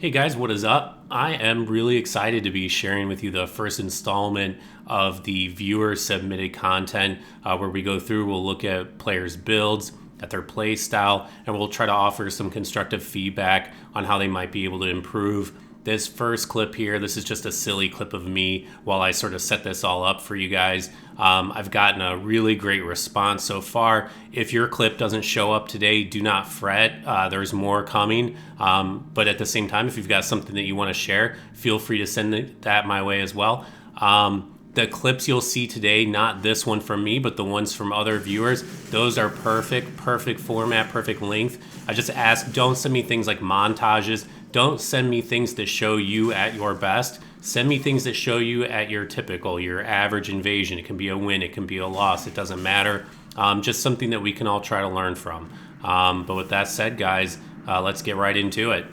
Hey guys, what is up? I am really excited to be sharing with you the first installment of the viewer submitted content where we go through, we'll look at players' builds, at their play style, and we'll try to offer some constructive feedback on how they might be able to improve. This first clip here, this is just a silly clip of me while I sort of set this all up for you guys. I've gotten a really great response so far. If your clip doesn't show up today, do not fret. There's more coming. But at the same time, if you've got something that you want to share, feel free to send that my way as well. The clips you'll see today, not this one from me, but the ones from other viewers, those are perfect format, perfect length. I just ask, don't send me things like montages. Don't send me things that show you at your best. Send me things that show you at your typical, your average invasion. It can be a win, it can be a loss, it doesn't matter. Just something that we can all try to learn from. But with that said, guys, let's get right into it.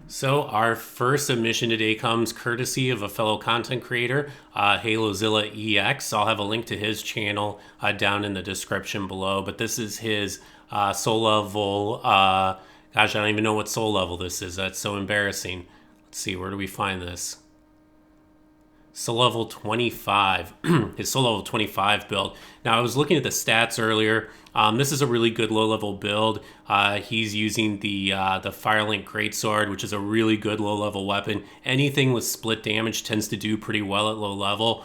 So our first submission today comes courtesy of a fellow content creator, halozilla-ex. I'll have a link to his channel down in the description below. But this is his soul level. Gosh, I don't even know what soul level this is. That's so embarrassing. Let's see, where do we find this? Soul level 25, his soul level 25 build. Now I was looking at the stats earlier. This is a really good low level build. He's using the Firelink Greatsword, which is a really good low level weapon. Anything with split damage tends to do pretty well at low level.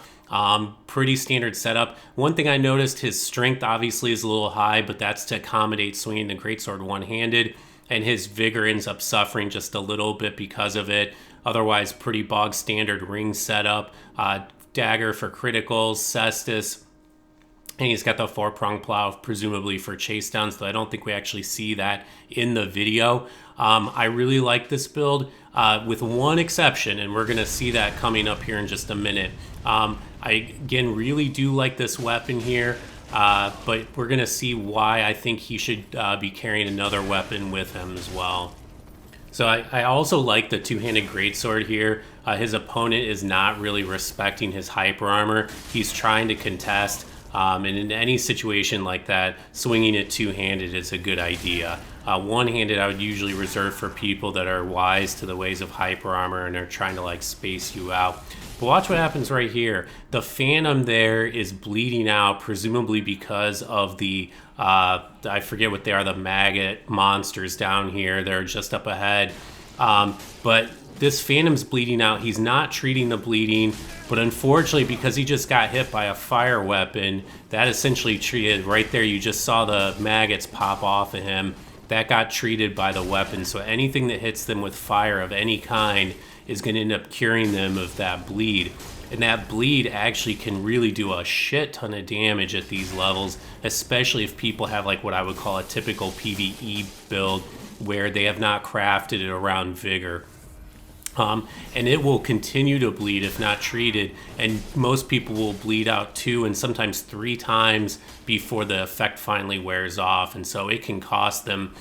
Pretty standard setup. One thing I noticed, his strength obviously is a little high, but that's to accommodate swinging the Greatsword one-handed, and his vigor ends up suffering just a little bit because of it. Otherwise, pretty bog standard ring setup. Dagger for criticals, cestus, and he's got the 4-prong plow, presumably for chase downs, though I don't think we actually see that in the video. I really like this build, with one exception, and we're going to see that coming up here in just a minute. I, again, really do like this weapon here, but we're going to see why I think he should be carrying another weapon with him as well. So I also like the two-handed greatsword here. His opponent is not really respecting his hyper armor. He's trying to contest, and in any situation like that, swinging it two-handed is a good idea. One-handed I would usually reserve for people that are wise to the ways of hyper armor and are trying to like space you out. But watch what happens right here. The Phantom there is bleeding out, presumably because of the, I forget what they are, the maggot monsters down here. They're just up ahead. But this Phantom's bleeding out. He's not treating the bleeding, but unfortunately, because he just got hit by a fire weapon, that essentially treated, right there, you just saw the maggots pop off of him. That got treated by the weapon. So anything that hits them with fire of any kind is going to end up curing them of that bleed. And that bleed actually can really do a shit ton of damage at these levels, especially if people have like what I would call a typical PvE build where they have not crafted it around vigor. And it will continue to bleed if not treated, and most people will bleed out 2 and sometimes 3 times before the effect finally wears off, and so it can cost them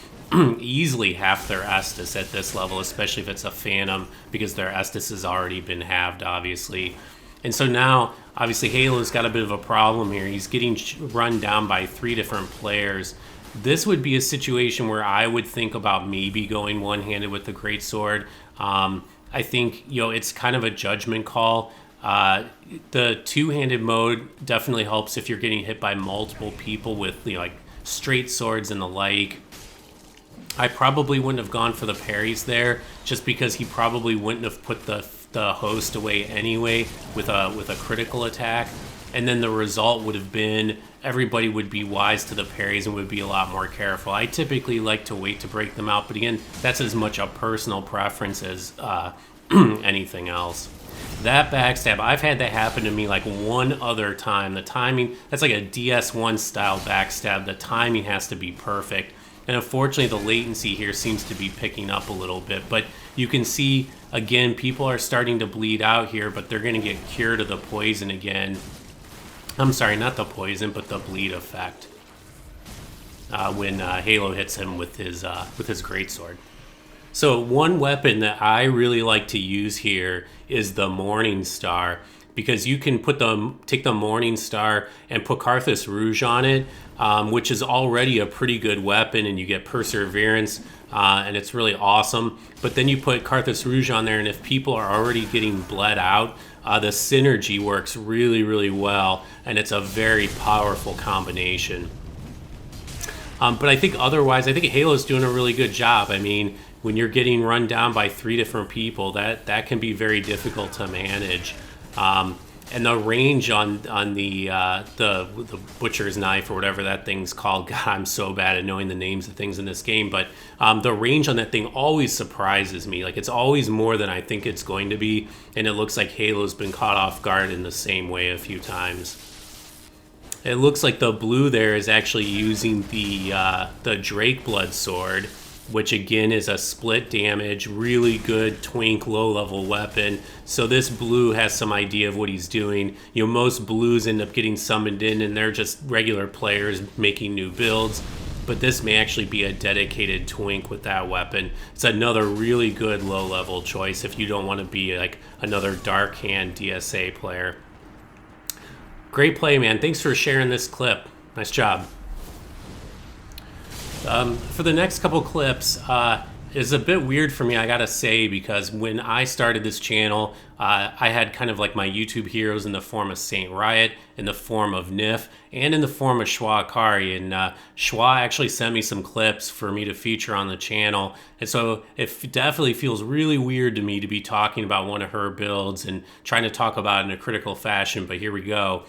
easily half their Estus at this level, especially if it's a Phantom, because their Estus has already been halved, obviously. And so now, obviously, Halo's got a bit of a problem here. He's getting run down by 3 different players. This would be a situation where I would think about maybe going one-handed with the Greatsword. I think, it's kind of a judgment call. The two-handed mode definitely helps if you're getting hit by multiple people with, like straight swords and the like. I probably wouldn't have gone for the parries there, just because he probably wouldn't have put the host away anyway with a critical attack. And then the result would have been everybody would be wise to the parries and would be a lot more careful. I typically like to wait to break them out, but again, that's as much a personal preference as anything else. That backstab, I've had that happen to me like one other time. The timing, that's like a DS1 style backstab. The timing has to be perfect. And unfortunately, the latency here seems to be picking up a little bit. But you can see, again, people are starting to bleed out here, but they're going to get cured of the poison again. I'm sorry, not the poison, but the bleed effect. When Halo hits him with his greatsword. So one weapon that I really like to use here is the Morning Star, because you can take the Morning Star and put Carthus Rouge on it, which is already a pretty good weapon, and you get Perseverance. and it's really awesome. But then you put Carthus Rouge on there, and if people are already getting bled out, the synergy works really, really well, and it's a very powerful combination. But I think otherwise, I think Halo's doing a really good job. I mean, when you're getting run down by 3 different people, that can be very difficult to manage. And the range on the butcher's knife or whatever that thing's called, God, I'm so bad at knowing the names of things in this game, but the range on that thing always surprises me. Like, it's always more than I think it's going to be, and it looks like Halo's been caught off guard in the same way a few times. It looks like the blue there is actually using the Drake Blood Sword, which again is a split damage, really good twink low-level weapon. So this blue has some idea of what he's doing. You know, most blues end up getting summoned in, and they're just regular players making new builds. But this may actually be a dedicated twink with that weapon. It's another really good low-level choice if you don't want to be like another Dark Hand DSA player. Great play, man. Thanks for sharing this clip. Nice job. For the next couple clips, is a bit weird for me, I gotta say, because when I started this channel, I had kind of like my YouTube heroes in the form of Saint Riot, in the form of Nif, and in the form of Schwa Akari. And Schwa actually sent me some clips for me to feature on the channel. And so it definitely feels really weird to me to be talking about one of her builds and trying to talk about it in a critical fashion, but here we go.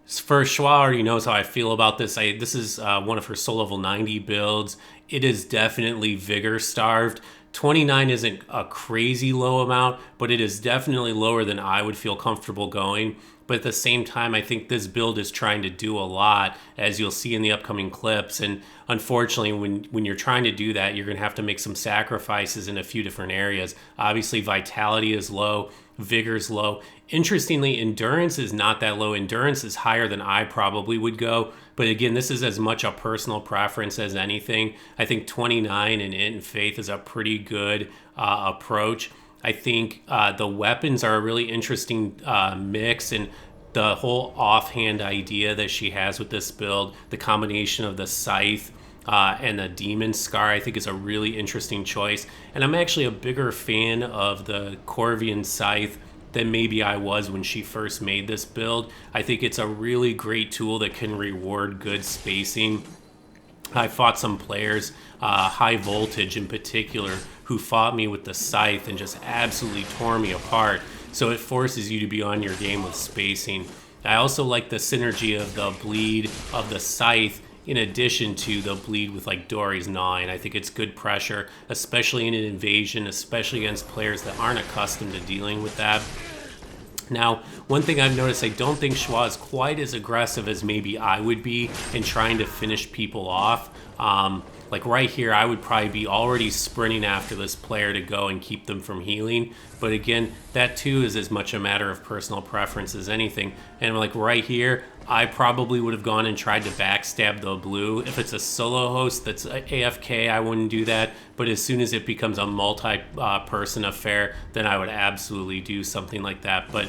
First, Schwa already knows how I feel about this. This is one of her soul level 90 builds. It is definitely vigor starved. 29 isn't a crazy low amount, but it is definitely lower than I would feel comfortable going. But at the same time, I think this build is trying to do a lot, as you'll see in the upcoming clips. And unfortunately, when you're trying to do that, you're going to have to make some sacrifices in a few different areas. Obviously, vitality is low, vigor is low. Interestingly, endurance is not that low. Endurance is higher than I probably would go. But again, this is as much a personal preference as anything. I think 29 and Int and Faith is a pretty good approach. I think the weapons are a really interesting mix, and the whole offhand idea that she has with this build, the combination of the scythe and the demon scar, I think is a really interesting choice. And I'm actually a bigger fan of the Corvian scythe than maybe I was when she first made this build. I think it's a really great tool that can reward good spacing. I fought some players, high voltage in particular, who fought me with the scythe and just absolutely tore me apart. So it forces you to be on your game with spacing. I also like the synergy of the bleed of the scythe in addition to the bleed with like Dory's gnawing. I think it's good pressure, especially in an invasion, especially against players that aren't accustomed to dealing with that. Now, one thing I've noticed, I don't think Schwa is quite as aggressive as maybe I would be in trying to finish people off. Like right here, I would probably be already sprinting after this player to go and keep them from healing. But again, that too is as much a matter of personal preference as anything. And like right here, I probably would have gone and tried to backstab the blue. If it's a solo host that's AFK, I wouldn't do that. But as soon as it becomes a multi-person affair, then I would absolutely do something like that. But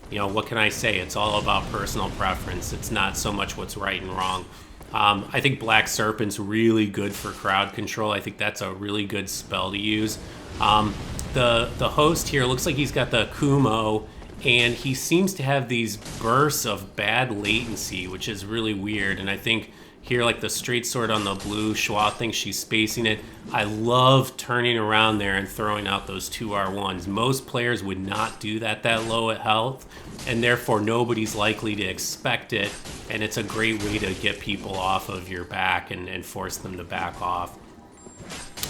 you know, what can I say? It's all about personal preference. It's not so much what's right and wrong. I think Black Serpent's really good for crowd control. I think that's a really good spell to use. The host here looks like he's got the Kumo, and he seems to have these bursts of bad latency, which is really weird. And I think here, like the straight sword on the blue, Schwa thinks she's spacing it. I love turning around there and throwing out those 2R1s. Most players would not do that low at health, and therefore nobody's likely to expect it. And it's a great way to get people off of your back and force them to back off.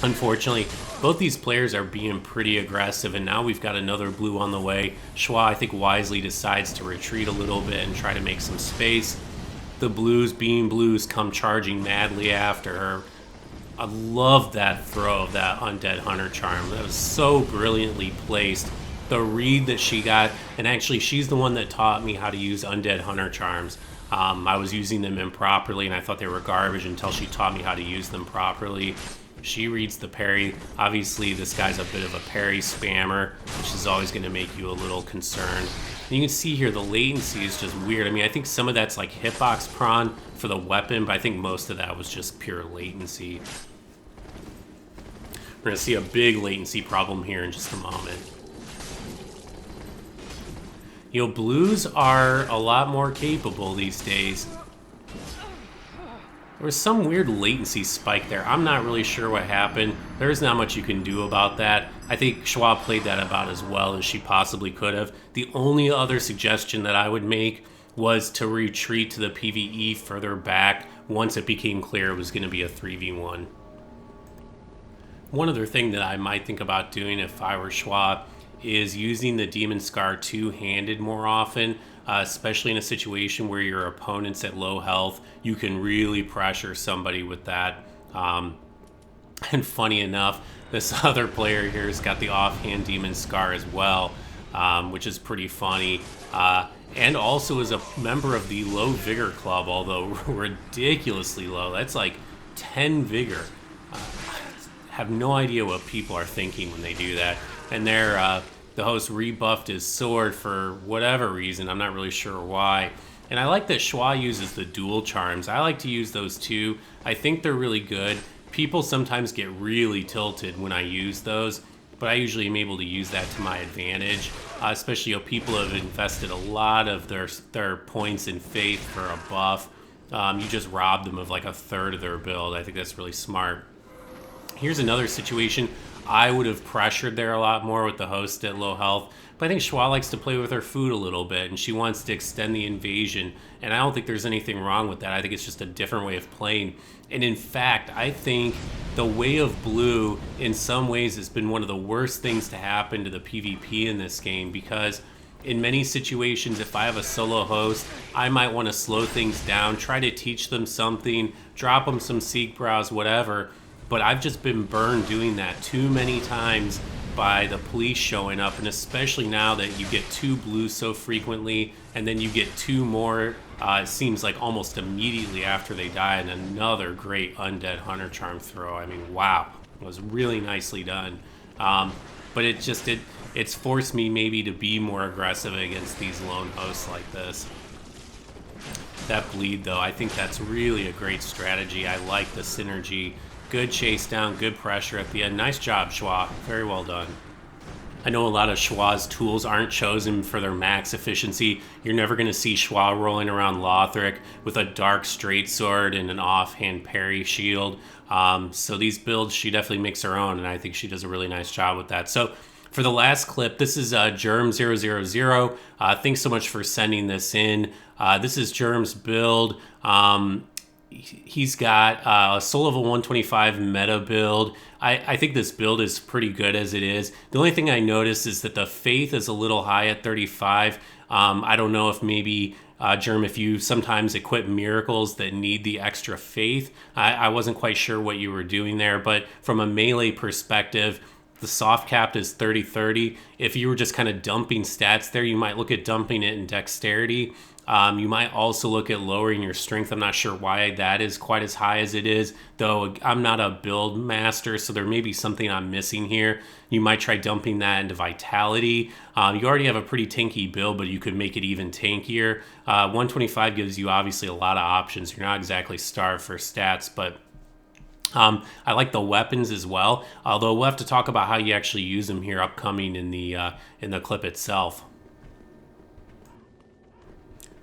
Unfortunately, both these players are being pretty aggressive, and now we've got another blue on the way. Schwa, I think, wisely decides to retreat a little bit and try to make some space. The blues, being blues, come charging madly after her. I love that throw of that Undead Hunter Charm. That was so brilliantly placed. The read that she got, and actually she's the one that taught me how to use Undead Hunter Charms. I was using them improperly, and I thought they were garbage until she taught me how to use them properly. She reads the parry. Obviously, this guy's a bit of a parry spammer, which is always going to make you a little concerned. And you can see here the latency is just weird. I mean, I think some of that's like hitbox prawn for the weapon, but I think most of that was just pure latency. We're going to see a big latency problem here in just a moment. You know, blues are a lot more capable these days. There was some weird latency spike there. I'm not really sure what happened. There's not much you can do about that. I think Schwab played that about as well as she possibly could have. The only other suggestion that I would make was to retreat to the PvE further back once it became clear it was going to be a 3v1. One other thing that I might think about doing if I were Schwab is using the Demon Scar two-handed more often, especially in a situation where your opponent's at low health. You can really pressure somebody with that. And funny enough, this other player here has got the offhand Demon Scar as well, which is pretty funny. And also is a member of the low vigor club, although ridiculously low. That's like 10 vigor. Have no idea what people are thinking when they do that. And there, the host rebuffed his sword for whatever reason. I'm not really sure why. And I like that Schwa uses the dual charms. I like to use those too. I think they're really good. People sometimes get really tilted when I use those, but I usually am able to use that to my advantage. Especially, you know, people have invested a lot of their points in faith for a buff. You just rob them of like a third of their build. I think that's really smart. Here's another situation. I would have pressured there a lot more with the host at low health, but I think Schwa likes to play with her food a little bit, and she wants to extend the invasion, and I don't think there's anything wrong with that. I think it's just a different way of playing. And in fact, I think the way of blue in some ways has been one of the worst things to happen to the PvP in this game, because in many situations, if I have a solo host, I might want to slow things down, try to teach them something, drop them some seek browse, whatever. But I've just been burned doing that too many times by the police showing up, and especially now that you get 2 blues so frequently, and then you get 2 more, it seems like almost immediately after they die, and another great Undead Hunter Charm throw. I mean, wow. It was really nicely done. But it's forced me maybe to be more aggressive against these lone hosts like this. That bleed, though, I think that's really a great strategy. I like the synergy. Good chase down, good pressure at the end. Nice job, Schwa. Very well done. I know a lot of Schwa's tools aren't chosen for their max efficiency. You're never going to see Schwa rolling around Lothric with a dark straight sword and an offhand parry shield. So these builds, she definitely makes her own, and I think she does a really nice job with that. So for the last clip, this is Germ000. Thanks so much for sending this in. This is Germ's build. He's got a soul level 125 meta build. I think this build is pretty good as it is. The only thing I noticed is that the faith is a little high at 35. I don't know if maybe, Germ, if you sometimes equip miracles that need the extra faith. I wasn't quite sure what you were doing there, but from a melee perspective, the soft cap is 30-30. If you were just kind of dumping stats there, you might look at dumping it in dexterity. You might also look at lowering your strength. I'm not sure why that is quite as high as it is, though I'm not a build master, so there may be something I'm missing here. You might try dumping that into vitality. You already have a pretty tanky build, but you could make it even tankier. 125 gives you obviously a lot of options. You're not exactly starved for stats, but I like the weapons as well, although we'll have to talk about how you actually use them here upcoming in the clip itself.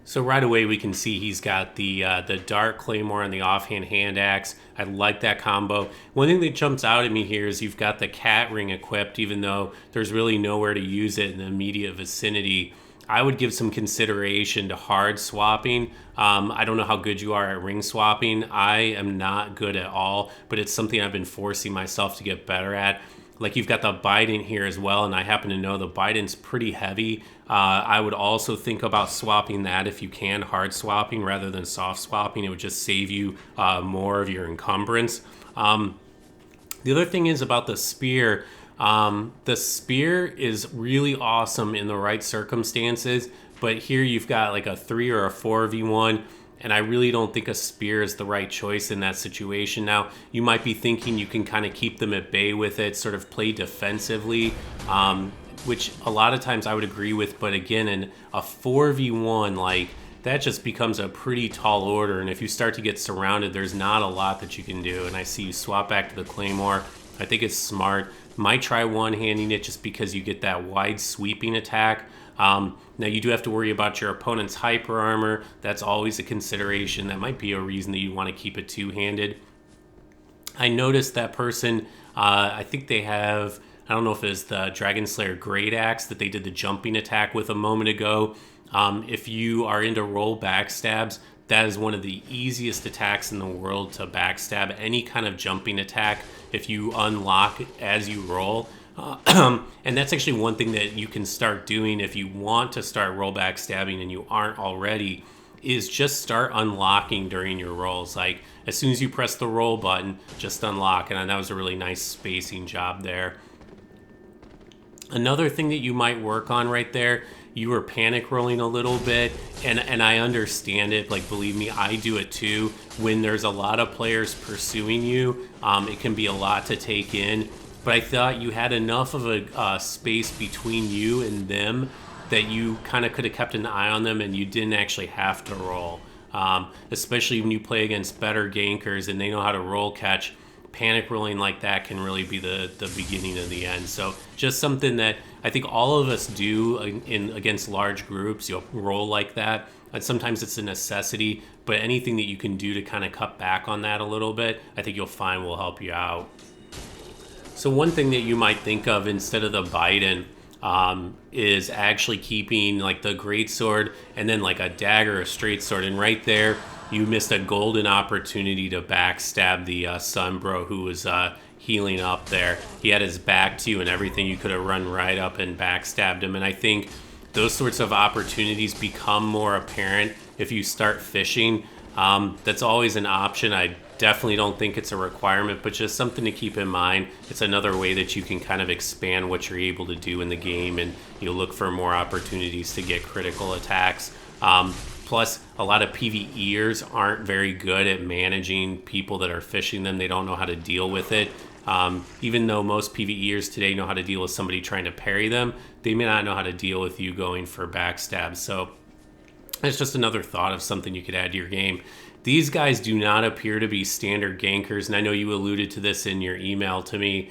So right away we can see he's got the Dark Claymore and the offhand hand axe. I like that combo. One thing that jumps out at me here is you've got the cat ring equipped, even though there's really nowhere to use it in the immediate vicinity. I would give some consideration to hard swapping. I don't know how good you are at ring swapping. I am not good at all, but it's something I've been forcing myself to get better at. Like, you've got the Bident here as well, and I happen to know the Bident's pretty heavy. I would also think about swapping that if you can, hard swapping rather than soft swapping. It would just save you more of your encumbrance. The other thing is about the spear. The spear is really awesome in the right circumstances, but here you've got like a 3 or a 4v1. And I really don't think a spear is the right choice in that situation. Now, you might be thinking you can kind of keep them at bay with it, sort of play defensively, which a lot of times I would agree with. But again, in a 4v1, like, that just becomes a pretty tall order. And if you start to get surrounded, there's not a lot that you can do. And I see you swap back to the Claymore. I think it's smart. Might try one-handing it just because you get that wide sweeping attack. Now you do have to worry about your opponent's hyper armor. That's always a consideration. That might be a reason that you want to keep it two-handed. I noticed that person, I think they have, I don't know if it's the Dragon Slayer Great Axe that they did the jumping attack with a moment ago. If you are into roll backstabs, that is one of the easiest attacks in the world to backstab any kind of jumping attack if you unlock as you roll. And that's actually one thing that you can start doing if you want to start roll backstabbing and you aren't already, is just start unlocking during your rolls. Like as soon as you press the roll button, just unlock. And that was a really nice spacing job there. Another thing that you might work on right there, you were panic rolling a little bit, and I understand it. Like, believe me, I do it too. When there's a lot of players pursuing you, it can be a lot to take in. But I thought you had enough of a space between you and them that you kind of could have kept an eye on them and you didn't actually have to roll. Especially when you play against better gankers and they know how to roll catch. Panic rolling like that can really be the beginning of the end. So just something that I think all of us do against large groups. You'll roll like that. And sometimes it's a necessity, but anything that you can do to kind of cut back on that a little bit, I think you'll find will help you out. So one thing that you might think of instead of the Biden is actually keeping like the greatsword and then like a dagger, a straight sword, and right there you missed a golden opportunity to backstab the Sunbro who was healing up there. He had his back to you and everything. You could have run right up and backstabbed him. And I think those sorts of opportunities become more apparent if you start fishing. That's always an option. I definitely don't think it's a requirement, but just something to keep in mind. It's another way that you can kind of expand what you're able to do in the game, and you'll look for more opportunities to get critical attacks. Plus, a lot of PvEers aren't very good at managing people that are fishing them. They don't know how to deal with it. Even though most PvEers today know how to deal with somebody trying to parry them, they may not know how to deal with you going for backstabs. So it's just another thought of something you could add to your game. These guys do not appear to be standard gankers, and I know you alluded to this in your email to me.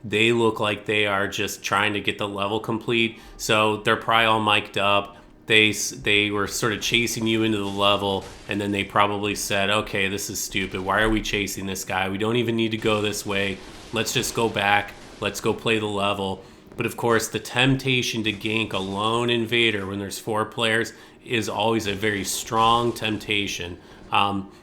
They look like they are just trying to get the level complete, so they're probably all mic'd up. They were sort of chasing you into the level, and then they probably said, okay, this is stupid. Why are we chasing this guy? We don't even need to go this way. Let's just go back. Let's go play the level. But of course, the temptation to gank a lone invader when there's 4 players is always a very strong temptation.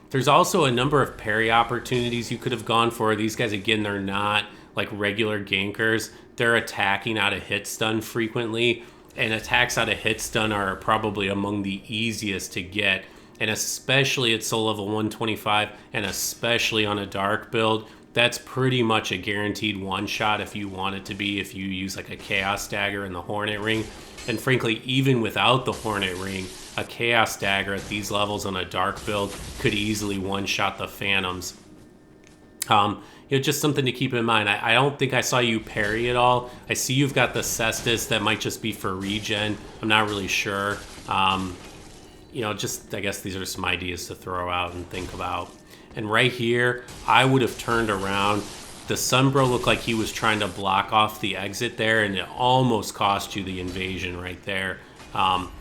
There's also a number of parry opportunities you could have gone for. These guys, again, they're not like regular gankers. They're attacking out of hit stun frequently, and attacks out of hit stun are probably among the easiest to get, and especially at soul level 125, and especially on a dark build. That's pretty much a guaranteed one-shot if you want it to be, if you use like a Chaos Dagger in the Hornet Ring. And frankly, even without the Hornet Ring, a Chaos Dagger at these levels on a dark build could easily one-shot the Phantoms. Just something to keep in mind. I don't think I saw you parry at all. I see you've got the Cestus. That might just be for regen. I'm not really sure. I guess these are some ideas to throw out and think about. And right here, I would have turned around. The Sunbro looked like he was trying to block off the exit there, and it almost cost you the invasion right there.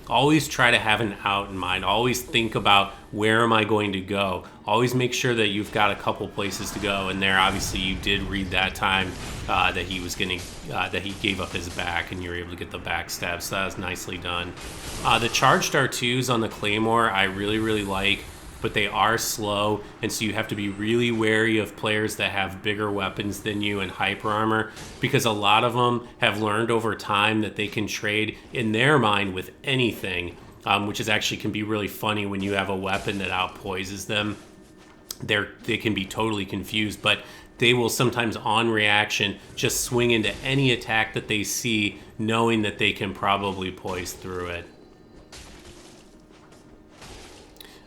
Always try to have an out in mind. Always think about, where am I going to go? Always make sure that you've got a couple places to go. And there, obviously, you did read that time that he was getting, that he gave up his back, and you were able to get the backstab. So that was nicely done. The charged R2s on the Claymore, I really, really like, but they are slow, and so you have to be really wary of players that have bigger weapons than you and hyper armor, because a lot of them have learned over time that they can trade in their mind with anything, which is actually can be really funny when you have a weapon that outpoises them. They can be totally confused, but they will sometimes on reaction just swing into any attack that they see, knowing that they can probably poise through it.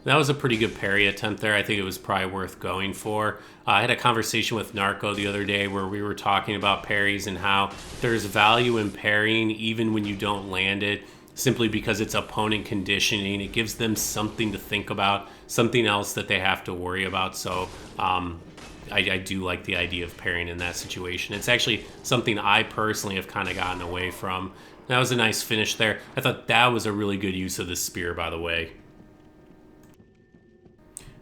That was a pretty good parry attempt there. I think it was probably worth going for. I had a conversation with Narco the other day where we were talking about parries and how there's value in parrying even when you don't land it, simply because it's opponent conditioning. It gives them something to think about, something else that they have to worry about. So I do like the idea of parrying in that situation. It's actually something I personally have kind of gotten away from. That was a nice finish there. I thought that was a really good use of the spear, by the way.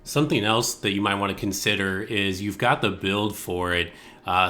Something else that you might want to consider is you've got the build for it.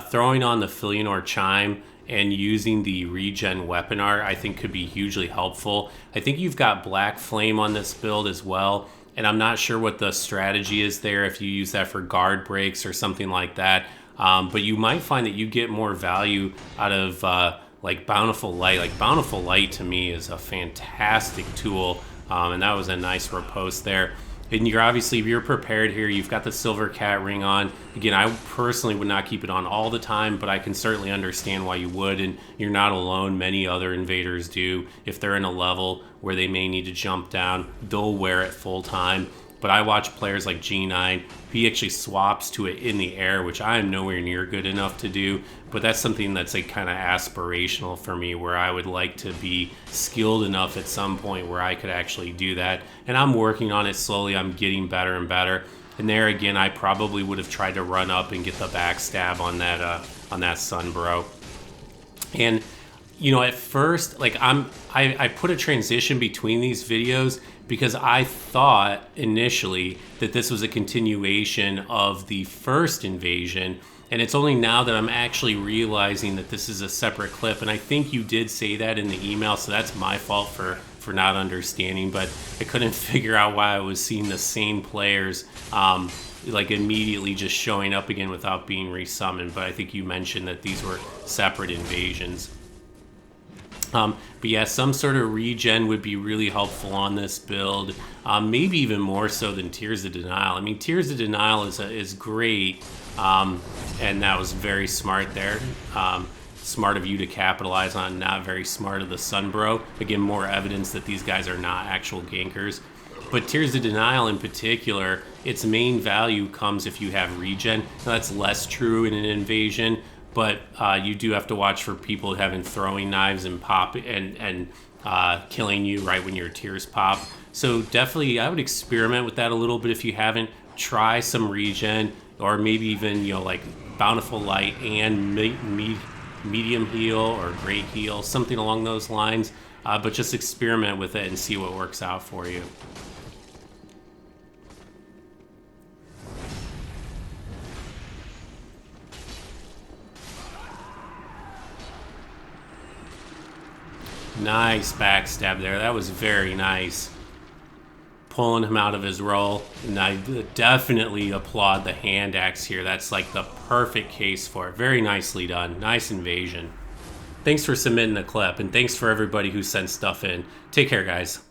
Throwing on the Filianor Chime and using the regen weapon art, I think, could be hugely helpful. I think you've got Black Flame on this build as well, and I'm not sure what the strategy is there if you use that for guard breaks or something like that. But you might find that you get more value out of like Bountiful Light. Like Bountiful Light to me is a fantastic tool, and that was a nice riposte there. And if you're prepared here, you've got the Silver Cat ring on. Again, I personally would not keep it on all the time, but I can certainly understand why you would, and you're not alone. Many other invaders do. If they're in a level where they may need to jump down, they'll wear it full time. But I watch players like G9, he actually swaps to it in the air, which I am nowhere near good enough to do. But that's something that's like kind of aspirational for me, where I would like to be skilled enough at some point where I could actually do that. And I'm working on it slowly. I'm getting better and better. And there again, I probably would have tried to run up and get the backstab on that Sunbro. And you know, at first, like I put a transition between these videos because I thought initially that this was a continuation of the first invasion, and it's only now that I'm actually realizing that this is a separate clip. And I think you did say that in the email, so that's my fault for not understanding, but I couldn't figure out why I was seeing the same players like immediately just showing up again without being resummoned. But I think you mentioned that these were separate invasions. But yeah, some sort of regen would be really helpful on this build, maybe even more so than Tears of Denial. I mean, Tears of Denial is great, and that was very smart there. Smart of you to capitalize on, not very smart of the Sunbro. Again, more evidence that these guys are not actual gankers. But Tears of Denial in particular, its main value comes if you have regen. Now, that's less true in an invasion, but you do have to watch for people having throwing knives and pop and killing you right when your tears pop. So definitely, I would experiment with that a little bit if you haven't. Try some regen, or maybe even like Bountiful Light and medium heal or great heal, something along those lines. But just experiment with it and see what works out for you. Nice backstab there. That was very nice. Pulling him out of his role. And I definitely applaud the hand axe here. That's like the perfect case for it. Very nicely done. Nice invasion. Thanks for submitting the clip, and thanks for everybody who sent stuff in. Take care, guys.